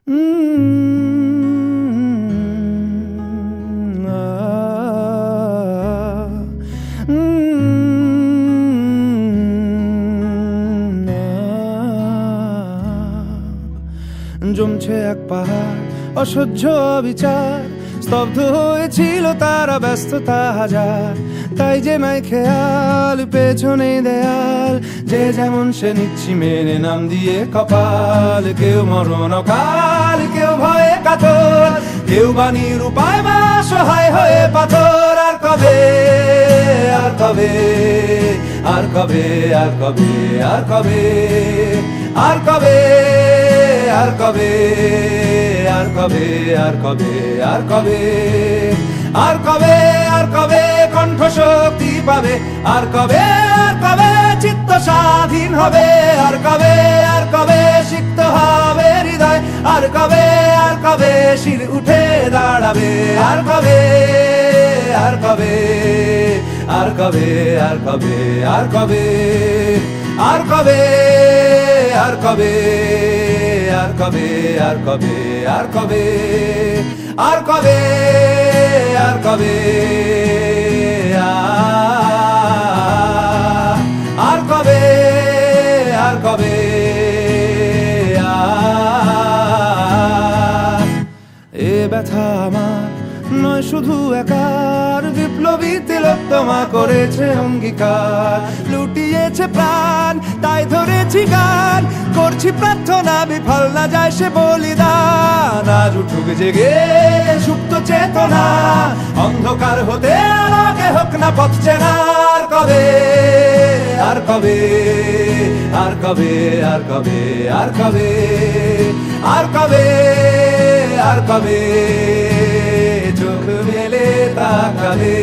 জমছে এক পাহাড় অসহ্য বিচার, স্তব্ধ হয়েছিল তারা ব্যস্ততা হাজার। তাই যে নাই খেয়াল পেছনে দেয়াল, যে যেমন সে নিচ্ছি মেনে নাম দিয়ে কপাল। কেউ মরণ কাল, কেউ ভয়ে কাতর, কেউ বাণীর উপায় বা সহায় হয়ে পাথর। আর কবে, আর কবে, আর কবে, আর কবে, আর কবে, আর কবে, আর কবে, আর কবে, আর কবে, আর কবে, আর কবে, আর কবে কণ্ঠ শক্তি পাবে? আর কবে, আর কবে চিত্ত স্বাধীন হবে? আর কবে, আর কবে সিক্ত হবে হৃদয়? আর কবে, আর কবে শির উঠে দাঁড়াবে? আর কবে, আর কবে, আর কবে, আর কবে, আর কবে, আর কবে, আর কবে, আর কবে, আর কবে, আর কবে, আর কবে, আর কবে, আর কবে, আর কবে, এ ব্যথা আমার নয় শুধু একার, বিপ্লবী তিলোত্তমা করেছে অঙ্গীকার। লুটিয়েছে প্রাণ তাই ধরেছি গান, করছি প্রার্থনা বিফল না যায় সে বলিদান। আজ উঠুক জেগে সুপ্ত চেতনা, অন্ধকার হতে আলোকে হোক না পথ চেনা। আর কবে, আর কবে, আর কবে, আর কবে, আর কবে, আর কবে, আর কবে চোখ মেলে তাকাবে?